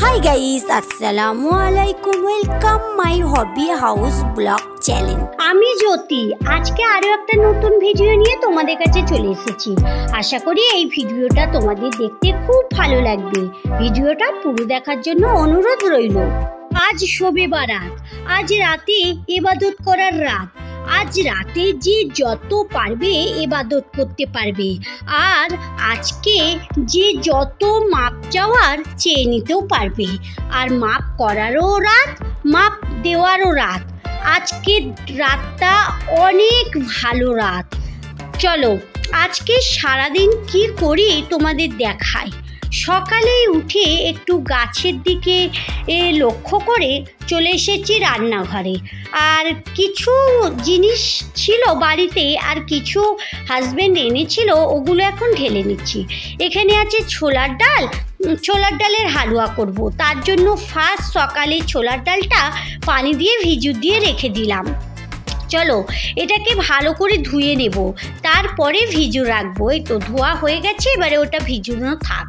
Hi guys, Assalamualaikum. Welcome my hobby house blog channel. আমি জ্যোতি আজকে আরো একটা নতুন ভিডিও নিয়ে তোমাদের কাছে চলে এসেছি। আশা করি এই ভিডিওটা তোমাদের দেখতে খুব ভালো লাগবে। ভিডিওটা পুরো দেখার জন্য অনুরোধ রইল। আজ শবে বারাত, আজ রাতে ইবাদত করার রাত। আজ রাতে যে যত পারবে ইবাদত করতে পারবে, আর আজকে যে যত মাপ চাওয়ার চেয়ে নিতেও পারবে। আর মাপ করারও রাত, মাপ দেওয়ারও রাত। আজকে রাতটা অনেক ভালো রাত। চলো আজকে সারাদিন কি করি তোমাদের দেখাই। সকালেই উঠে একটু গাছের দিকে লক্ষ্য করে চলে এসেছি রান্নাঘরে। আর কিছু জিনিস ছিল বাড়িতে, আর কিছু হাজব্যান্ড এনেছিল, ওগুলো এখন ঢেলে নিচ্ছি। এখানে আছে ছোলার ডাল, ছোলার ডালের হালুয়া করব। তার জন্য ফার্স্ট সকালে ছোলার ডালটা পানি দিয়ে ভিজু দিয়ে রেখে দিলাম। চলো এটাকে ভালো করে ধুয়ে নেব, তারপরে ভিজু রাখবো। এই তো ধোয়া হয়ে গেছে, এবারে ওটা ভিজুনো থাক।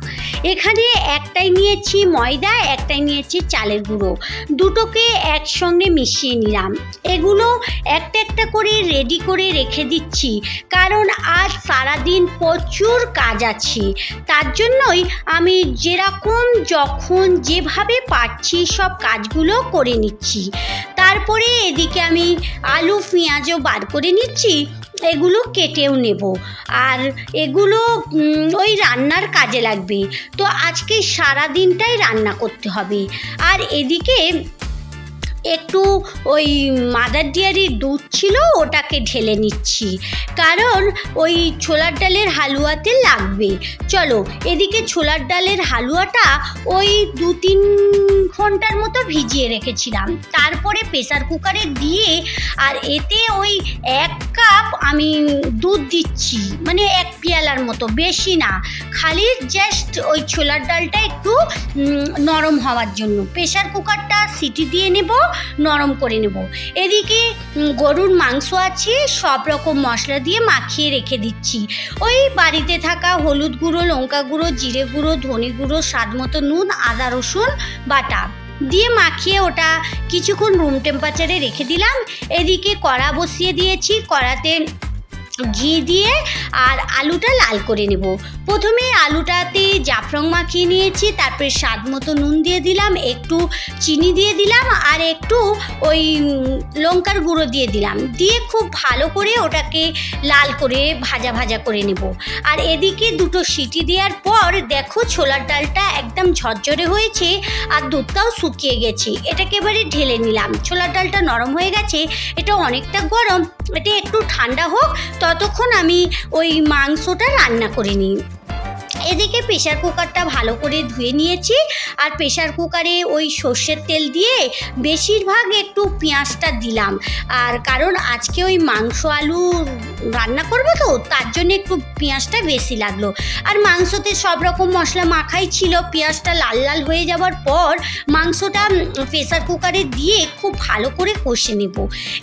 এখানে একটাই নিয়েছি ময়দা, একটাই নিয়েছি চালের গুঁড়ো, দুটোকে একসঙ্গে মিশিয়ে নিলাম। এগুলো একটা একটা করে রেডি করে রেখে দিচ্ছি, কারণ আজ সারাদিন প্রচুর কাজ আছে। তার জন্যই আমি যেরকম যখন যেভাবে পারছি সব কাজগুলো করে নিচ্ছি। তারপরে এদিকে আমি আলু পেঁয়াজও বার করে নিচ্ছি, এগুলো কেটেও নেব। আর এগুলো ওই রান্নার কাজে লাগবে। তো আজকে সারা দিনটাই রান্না করতে হবে। আর এদিকে একটু ওই মাদার ডেয়ারির দুধ ছিল, ওটাকে ঢেলে নিচ্ছি, কারণ ওই ছোলার ডালের হালুয়াতে লাগবে। চলো এদিকে ছোলার ডালের হালুয়াটা ওই 2-3 ঘন্টার মতো ভিজিয়ে রেখেছিলাম। তারপরে প্রেসার কুকারে দিয়ে, আর এতে ওই 1 কাপ আমি দুধ দিচ্ছি, মানে 1 পেয়ালার মতো, বেশি না, খালি জাস্ট ওই ছোলার ডালটা একটু নরম হওয়ার জন্য। প্রেসার কুকারটা সিটি দিয়ে নেব, নরম করে নেব। এদিকে গরুর মাংস আছে, সব রকম মশলা দিয়ে মাখিয়ে রেখে দিচ্ছি। ওই বাড়িতে থাকা হলুদ গুঁড়ো, লঙ্কা গুঁড়ো, জিরে গুঁড়ো, ধনে গুঁড়ো, স্বাদ মতো নুন, আদা রসুন বাটা দিয়ে মাখিয়ে ওটা কিছুক্ষণ রুম টেম্পারেচারে রেখে দিলাম। এদিকে কড়া বসিয়ে দিয়েছি, কড়াতে ঘি দিয়ে আর আলুটা লাল করে নেব। প্রথমে আলুটাতে জাফরান মাখিয়ে নিয়েছি, তারপরে স্বাদ মতো নুন দিয়ে দিলাম, একটু চিনি দিয়ে দিলাম, আর একটু ওই লঙ্কার গুঁড়ো দিয়ে দিলাম। দিয়ে খুব ভালো করে ওটাকে লাল করে ভাজা ভাজা করে নেব। আর এদিকে 2টো সিটি দেওয়ার পর দেখো ছোলার ডালটা একদম ঝরঝরে হয়েছে, আর দুধটাও শুকিয়ে গেছে। এটাকে এবারে ঢেলে নিলাম। ছোলার ডালটা নরম হয়ে গেছে, এটা অনেকটা গরম, এটা একটু ঠান্ডা হোক, ততক্ষণ আমি ওই মাংসটা রান্না করে নিই। এদিকে প্রেসার কুকারটা ভালো করে ধুয়ে নিয়েছি, আর প্রেসার কুকারে ওই সর্ষের তেল দিয়ে বেশিরভাগ একটু পেঁয়াজটা দিলাম। আর কারণ আজকে ওই মাংস আলু রান্না করবো, তো তার জন্য একটু পেঁয়াজটা বেশি লাগলো। আর মাংসতে সব রকম মশলা মাখাই ছিল। পেঁয়াজটা লাল লাল হয়ে যাওয়ার পর মাংসটা প্রেসার কুকারে দিয়ে খুব ভালো করে কষে নেব।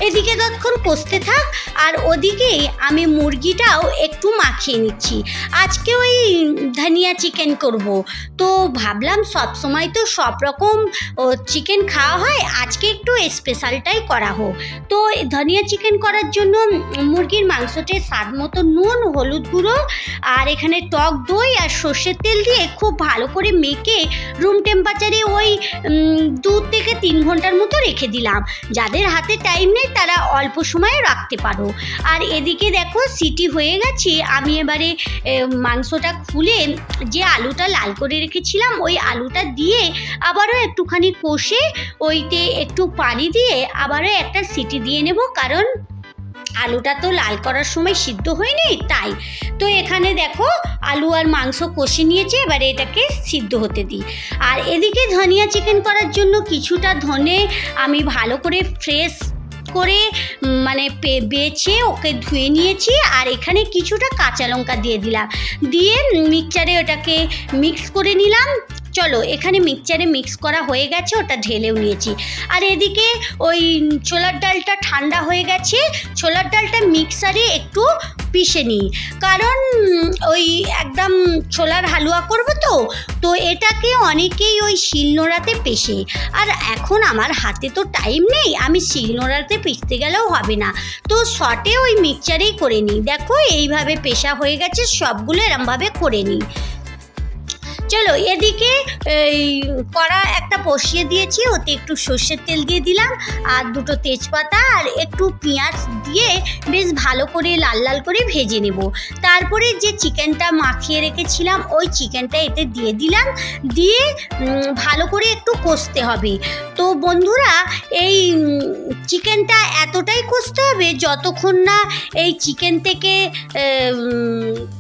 এদিকে ততক্ষণ কষতে থাক, আর ওদিকে আমি মুরগিটাও একটু মাখিয়ে নিচ্ছি। আজকে ওই ধনিয়া চিকেন করব, তো ভাবলাম সব সময় তো সব রকম চিকেন খাওয়া হয়, আজকে একটু স্পেশালটাই করা হোক। তো ধনিয়া চিকেন করার জন্য মুরগির মাংসতে স্বাদ মতো নুন, হলুদ গুঁড়ো, আর এখানে টক দই আর সর্ষের তেল দিয়ে খুব ভালো করে মেখে রুম টেম্পারেচারে ওই 2 থেকে 3 ঘন্টার মতো রেখে দিলাম। যাদের হাতে টাইম নেই তারা অল্প সময়ে রাখতে পারো। আর এদিকে দেখো সিটি হয়ে গেছে। আমি এবারে মাংসটা খুলে যে আলুটা লাল করে রেখেছিলাম ওই আলুটা দিয়ে আবারও একটুখানি কষে ওইতে একটু পানি দিয়ে আবারও একটা সিটি দিয়ে নেব, কারণ আলুটা তো লাল করার সময় সিদ্ধ হয়নি তাই। তো এখানে দেখো আলু আর মাংস কষে নিয়েছে, এবারে এটাকে সিদ্ধ হতে দিই। আর এদিকে ধনিয়া চিকেন করার জন্য কিছুটা ধনে আমি ভালো করে ফ্রেশ করে মানে বেছে ওকে ধুয়ে নিয়েছি। আর এখানে কিছুটা কাঁচা লঙ্কা দিয়ে দিলাম, দিয়ে মিক্সচারে ওটাকে মিক্স করে নিলাম। চলো এখানে মিক্সচারে মিক্স করা হয়ে গেছে, ওটা ঢেলেও নিয়েছি। আর এদিকে ওই ছোলার ডালটা ঠান্ডা হয়ে গেছে, ছোলার ডালটা মিক্সারে একটু পিষে নিই, কারণ ওই একদম ছোলার হালুয়া করবো তো এটাকে অনেকেই ওই শিলনোড়াতে পেষে। আর এখন আমার হাতে তো টাইম নেই, আমি শিলনোড়াতে পিষতে গেলেও হবে না, তো শর্টে ওই মিক্সচারেই করে নিই। দেখো এইভাবে পেষা হয়ে গেছে, সবগুলো এরমভাবে করে নিই। চলো এদিকে এই কড়া একটা বসিয়ে দিয়েছি, ওতে একটু সর্ষের তেল দিয়ে দিলাম আর দুটো তেজপাতা আর একটু পেঁয়াজ দিয়ে বেশ ভালো করে লাল লাল করে ভেজে নেব। তারপরে যে চিকেনটা মাখিয়ে রেখেছিলাম ওই চিকেনটা এতে দিয়ে দিলাম, দিয়ে ভালো করে একটু কষতে হবে। তো বন্ধুরা এই চিকেনটা এতটাই কষতে হবে যতক্ষণ না এই চিকেন থেকে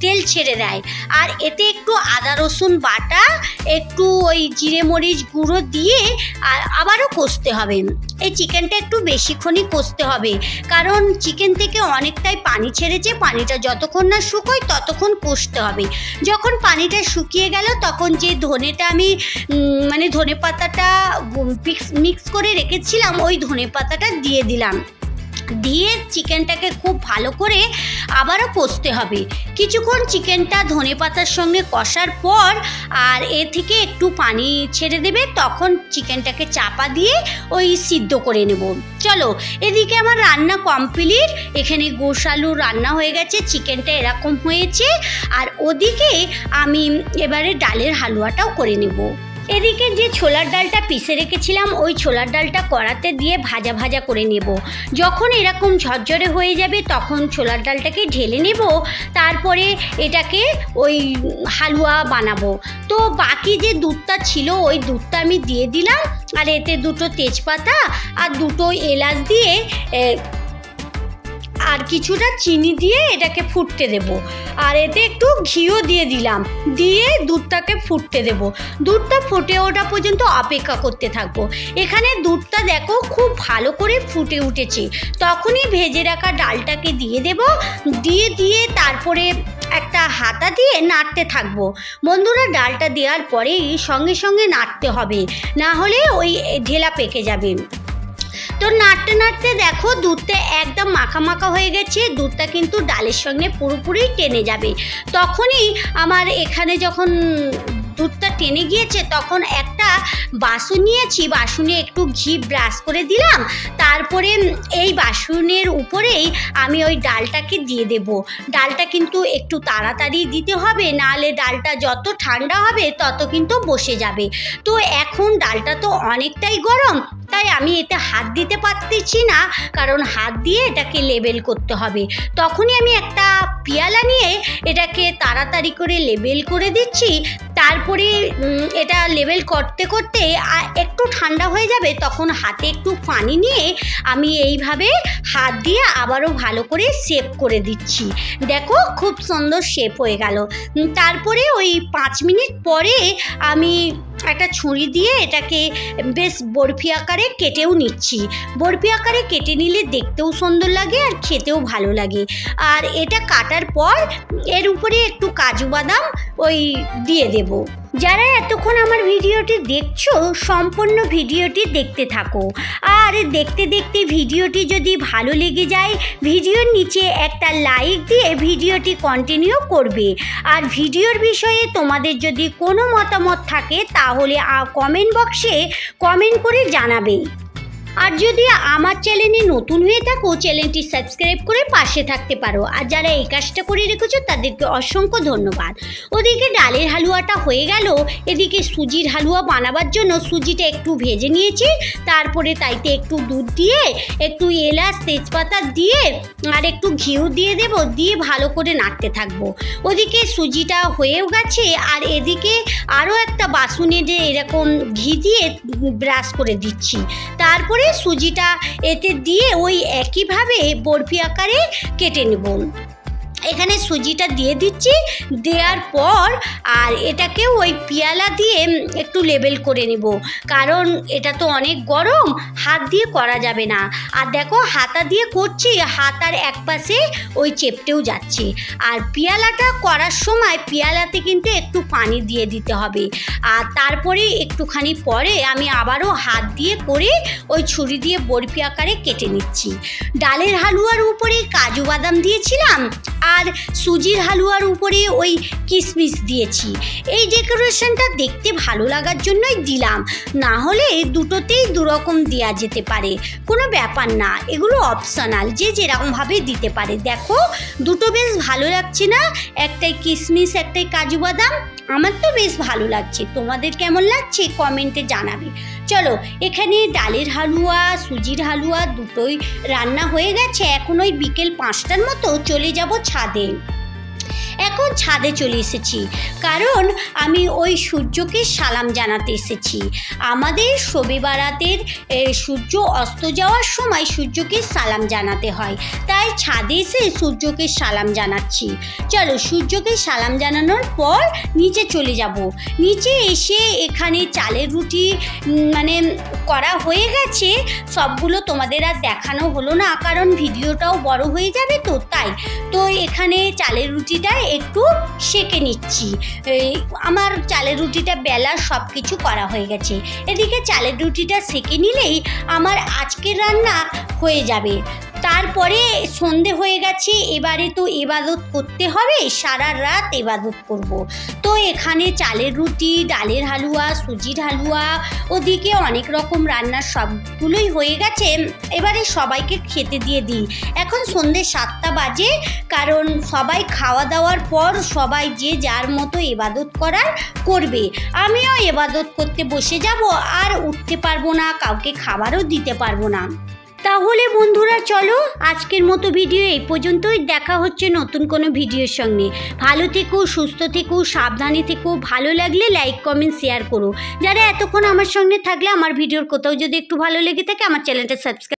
তেল ছেড়ে দেয়। আর এতে একটু আদা রসুন বাটা, একটু ওই জিরে মরিচ গুঁড়ো দিয়ে আর আবারও কষতে হবে। এই চিকেনটা একটু বেশিক্ষণই কষতে হবে, কারণ চিকেন থেকে অনেকটাই পানি ছেড়েছে, পানিটা যতক্ষণ না শুকোয় ততক্ষণ কষতে হবে। যখন পানিটা শুকিয়ে গেল তখন যে ধনেটা আমি মানে ধনে পাতাটা মিক্স করে রেখেছিলাম ওই ধনে পাতাটা দিয়ে দিলাম, দিয়ে চিকেনটাকে খুব ভালো করে আবারও কষতে হবে। কিছুক্ষণ চিকেনটা ধনে পাতার সঙ্গে কষার পর আর এ থেকে একটু পানি ছেড়ে দেবে, তখন চিকেনটাকে চাপা দিয়ে ওই সিদ্ধ করে নেব। চলো এদিকে আমার রান্না কমপ্লিট, এখানে গোশ আলু রান্না হয়ে গেছে, চিকেনটা এরকম হয়েছে। আর ওদিকে আমি এবারে ডালের হালুয়াটাও করে নেব। এদিকে যে ছোলার ডালটা পিষে রেখেছিলাম ওই ছোলার ডালটা কড়াতে দিয়ে ভাজা ভাজা করে নেব। যখন এরকম ঝরঝরে হয়ে যাবে তখন ছোলার ডালটাকে ঢেলে নেব, তারপরে এটাকে ওই হালুয়া বানাবো। তো বাকি যে দুধটা ছিল ওই দুধটা আমি দিয়ে দিলাম, আর এতে দুটো তেজপাতা আর দুটো এলাচ দিয়ে আর কিছুটা চিনি দিয়ে এটাকে ফুটতে দেব। আর এতে একটু ঘিও দিয়ে দিলাম, দিয়ে দুধটাকে ফুটতে দেব। দুধটা ফুটে ওঠা পর্যন্ত অপেক্ষা করতে থাকবো। এখানে দুধটা দেখো খুব ভালো করে ফুটে উঠেছে, তখনই ভেজে রাখা ডালটাকে দিয়ে দেব, দিয়ে তারপরে একটা হাতা দিয়ে নাড়তে থাকবো। বন্ধুরা ডালটা দেওয়ার পরেই সঙ্গে সঙ্গে নাড়তে হবে, না হলে ওই ঢেলা পেকে যাবে। তো নাড়তে নাড়তে দেখো দুধটা একদম মাখা মাখা হয়ে গেছে, দুধটা কিন্তু ডালের সঙ্গে পুরোপুরি টেনে যাবে। তখনই আমার এখানে যখন দুধটা টেনে গিয়েছে তখন একটা বাসন নিয়েছি, বাসনে একটু ঘি ব্রাশ করে দিলাম, তারপরে এই বাসনের উপরেই আমি ওই ডালটাকে দিয়ে দেব। ডালটা কিন্তু একটু তাড়াতাড়ি দিতে হবে, নাহলে ডালটা যত ঠান্ডা হবে তত কিন্তু বসে যাবে। তো এখন ডালটা তো অনেকটাই গরম, তাই আমি এতে হাত দিতে পারতেছি না, কারণ হাত দিয়ে এটাকে লেবেল করতে হবে। তখনই আমি একটা পিয়ালা নিয়ে এটাকে তাড়াতাড়ি করে লেবেল করে দিচ্ছি। তারপরে এটা লেবেল করতে করতে একটু ঠান্ডা হয়ে যাবে, তখন হাতে একটু পানি নিয়ে আমি এইভাবে হাত দিয়ে আবারও ভালো করে শেপ করে দিচ্ছি। দেখো খুব সুন্দর শেপ হয়ে গেল। তারপরে ওই 5 মিনিট পরে আমি একটা ছুরি দিয়ে এটাকে বেশ বরফি আকারে কেটেও নিচ্ছি। বরফি আকারে কেটে নিলে দেখতেও সুন্দর লাগে আর খেতেও ভালো লাগে। আর এটা কাটার পর এর উপরে একটু কাজু বাদাম ওই দিয়ে দেব। যারা এতক্ষণ আমার ভিডিওটি দেখছো সম্পূর্ণ ভিডিওটি দেখতে থাকো, আর দেখতে দেখতে ভিডিওটি যদি ভালো লেগে যায় ভিডিওর নিচে একটা লাইক দিয়ে ভিডিওটি কন্টিনিউ করবে। আর ভিডিওর বিষয়ে তোমাদের যদি কোনো মতামত থাকে তাহলে কমেন্ট বক্সে কমেন্ট করে জানাবে। আর যদি আমার চ্যানেলে নতুন হয়ে থাকো চ্যানেলটি সাবস্ক্রাইব করে পাশে থাকতে পারো। আর যারা এই কাজটা করে রেখেছো তাদেরকে অসংখ্য ধন্যবাদ। ওদিকে ডালের হালুয়াটা হয়ে গেল, এদিকে সুজির হালুয়া বানাবার জন্য সুজিটা একটু ভেজে নিয়েছি, তারপরে তাইতে একটু দুধ দিয়ে একটু এলাচ তেজপাতা দিয়ে আর একটু ঘিও দিয়ে দেব, দিয়ে ভালো করে নাড়তে থাকবো। ওদিকে সুজিটা হয়েও গেছে, আর এদিকে আরও একটা বাসনে যে এরকম ঘি দিয়ে ব্রাশ করে দিচ্ছি। তারপরে সুজিটা এতে দিয়ে ওই একইভাবে বরফি আকারে কেটে নেব। এখানে সুজিটা দিয়ে দিচ্ছি, দেওয়ার পর আর এটাকে ওই পিয়ালা দিয়ে একটু লেবেল করে নেব, কারণ এটা তো অনেক গরম, হাত দিয়ে করা যাবে না। আর দেখো হাতা দিয়ে করছি, হাতার এক পাশে ওই চেপটেও যাচ্ছে। আর পিয়ালাটা করার সময় পিয়ালাতে কিন্তু একটু পানি দিয়ে দিতে হবে। আর তারপরে একটুখানি পরে আমি আবারও হাত দিয়ে করে ওই ছুরি দিয়ে বরফি আকারে কেটে নিচ্ছি। ডালের হালুয়ার উপরে কাজু বাদাম দিয়েছিলাম, আর সুজির হালুয়ার উপরে ওই কিশমিশ দিয়েছি। এই ডেকোরেশনটা দেখতে ভালো লাগার জন্যই দিলাম, না হলে দুটোতেই দুরকম দেওয়া যেতে পারে, কোনো ব্যাপার না, এগুলো অপশনাল, যে যেরকমভাবে দিতে পারে। দেখো দুটো বেশ ভালো লাগছে না, একটাই কিশমিশ একটাই কাজু বাদাম, আমার তো বেশ ভালো লাগছে। তোমাদের কেমন লাগছে কমেন্টে জানাবে। চলো, এখানে ডালের হালুয়া সুজির হালুয়া দুটোই রান্না হয়ে গেছে। এখন ওই বিকেল 5টার মতো চলে যাব ছাদে। এখন ছাদে চলে এসেছি, কারণ আমি ওই সূর্যকে সালাম জানাতে এসেছি। আমাদের শবে বারাতের সূর্য অস্ত যাওয়ার সময় সূর্যকে সালাম জানাতে হয়, তাই ছাদে এসে সূর্যকে সালাম জানাচ্ছি। চলো, সূর্যকে সালাম জানানোর পর নিচে চলে যাব। নিচে এসে এখানে চালের রুটি মানে করা হয়ে গেছে, সবগুলো তোমাদের আর দেখানো হলো না, কারণ ভিডিওটাও বড় হয়ে যাবে তো তাই। তো এখানে চালের রুটিটা একটু সেঁকে নিচ্ছি। আমার চালের রুটিটা বেলা সব কিছু করা হয়ে গেছে। এদিকে চালের রুটিটা সেঁকে নিলেই আমার আজকের রান্না হয়ে যাবে। তারপরে সন্ধে হয়ে গেছে, এবারে তো ইবাদত করতে হবে, সারা রাত ইবাদত করব। তো এখানে চালের রুটি, ডালের হালুয়া, সুজির হালুয়া, ওদিকে অনেক রকম রান্নার সবগুলোই হয়ে গেছে। এবারে সবাইকে খেতে দিয়ে দিই। এখন সন্ধে 7টা বাজে, কারণ সবাই খাওয়া দাওয়ার পর সবাই যে যার মতো ইবাদত করার করবে। আমিও ইবাদত করতে বসে যাব, আর উঠতে পারবো না, কাউকে খাবারও দিতে পারবো না। তাহলে বন্ধুরা চলো, আজকের মতো ভিডিও এই পর্যন্তই। দেখা হচ্ছে নতুন কোনো ভিডিওর সঙ্গে। ভালো থেকো, সুস্থ থেকো, সাবধানে থেকো। ভালো লাগলে লাইক কমেন্ট শেয়ার করো। যারা এতক্ষণ আমার সঙ্গে থাকলে, আমার ভিডিওর কোথাও যদি একটু ভালো লেগে থাকে আমার চ্যানেলটা সাবস্ক্রাইব